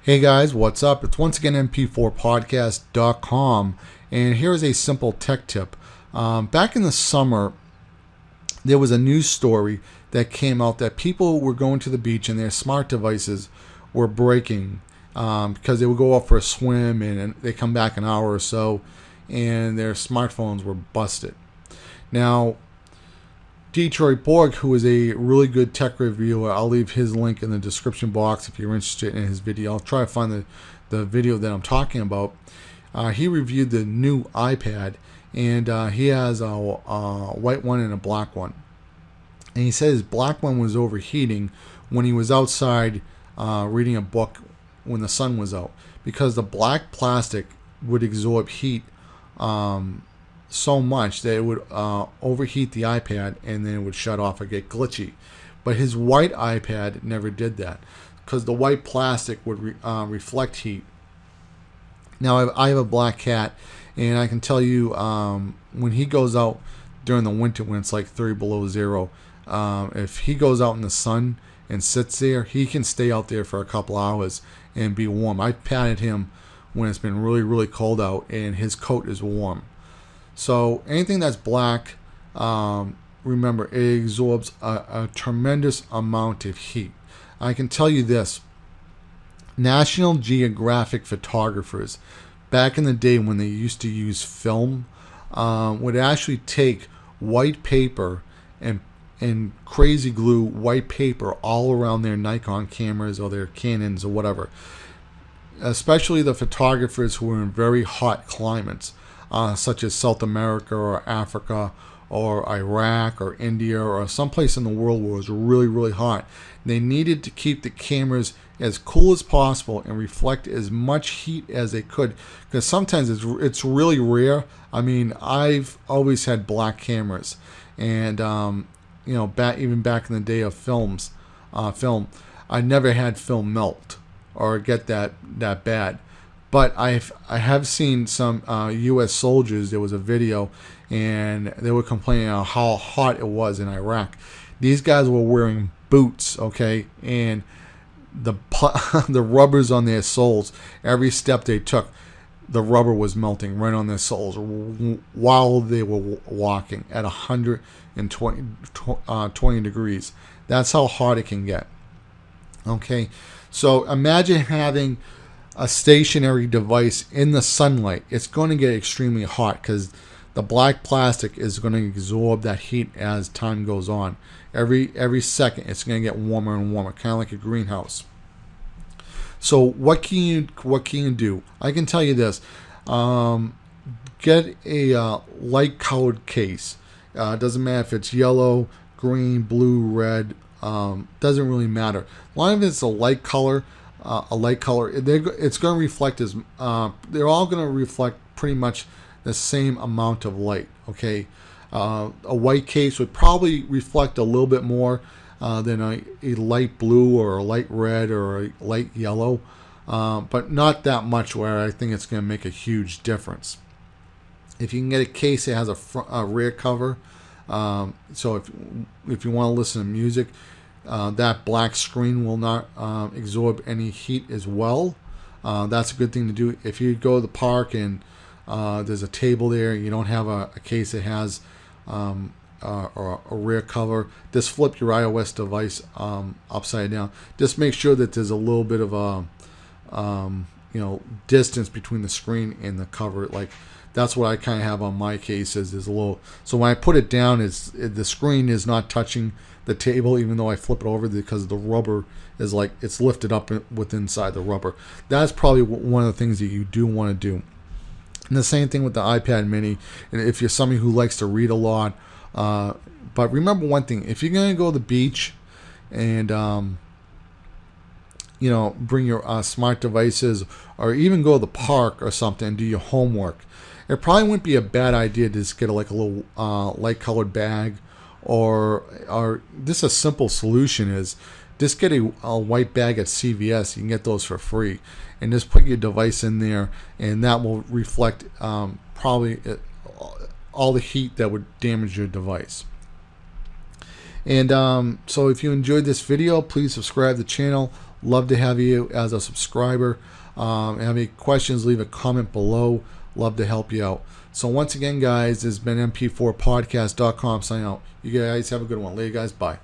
Hey guys, what's up? It's once again mp4podcast.com, and here's a simple tech tip. Back in the summer, there was a news story that came out that people were going to the beach and their smart devices were breaking because they would go out for a swim and they come back an hour or so and their smartphones were busted. Now, DetroitBORG, who is a really good tech reviewer, I'll leave his link in the description box if you're interested in his video. I'll try to find the video that I'm talking about. He reviewed the new iPad, and he has a white one and a black one. And he said his black one was overheating when he was outside reading a book when the sun was out, because the black plastic would absorb heat so much that it would overheat the iPad and then it would shut off or get glitchy. But his white iPad never did that because the white plastic would reflect heat. Now I have a black cat, and I can tell you when he goes out during the winter when it's like 30 below zero, if he goes out in the sun and sits there, he can stay out there for a couple hours and be warm. I patted him when it's been really cold out and his coat is warm. So anything that's black, remember, it absorbs a tremendous amount of heat. I can tell you this. National Geographic photographers, back in the day when they used to use film, would actually take white paper and crazy glue white paper all around their Nikon cameras or their Canons or whatever. Especially the photographers who were in very hot climates. Such as South America or Africa or Iraq or India or someplace in the world where it was really hot. They needed to keep the cameras as cool as possible and reflect as much heat as they could, because sometimes it's really rare. I mean, I've always had black cameras, and even back in the day of film, I never had film melt or get that bad. But I have seen some U.S. soldiers. There was a video, and they were complaining about how hot it was in Iraq. These guys were wearing boots, okay, and the rubbers on their soles. Every step they took, the rubber was melting right on their soles while they were walking at 120 degrees. That's how hot it can get. Okay, so imagine having a stationary device in the sunlight. It's going to get extremely hot because the black plastic is going to absorb that heat as time goes on. Every second it's going to get warmer and warmer, kind of like a greenhouse. So what can you do? I can tell you this. Get a light colored case. Doesn't matter if it's yellow, green, blue, red. Doesn't really matter. As long as it's a light color, it's going to reflect as they're all going to reflect pretty much the same amount of light. Okay, a white case would probably reflect a little bit more than a light blue or a light red or a light yellow, but not that much where I think it's going to make a huge difference. If you can get a case that has a rear cover, so if you want to listen to music, that black screen will not absorb any heat as well. That's a good thing to do. If you go to the park and there's a table there, you don't have a case that has or a rear cover, just flip your iOS device upside down. Just make sure that there's a little bit of a distance between the screen and the cover. Like, that's what I kind of have on my cases, is a little. So when I put it down, the screen is not touching the table, even though I flip it over, because the rubber is like it's lifted up inside the rubber. That's probably one of the things that you do want to do. And the same thing with the iPad mini. And if you're somebody who likes to read a lot, but remember one thing: if you're going to go to the beach and bring your smart devices, or even go to the park or something and do your homework, it probably wouldn't be a bad idea to just get a little light colored bag, or just a simple solution is just get a white bag at CVS. You can get those for free, and just put your device in there, and that will reflect probably all the heat that would damage your device. And so if you enjoyed this video, please subscribe to the channel, Love to have you as a subscriber. Have any questions, leave a comment below. Love to help you out. So once again, guys, this has been mp4podcast.com signing out. You guys have a good one. Later, guys. Bye.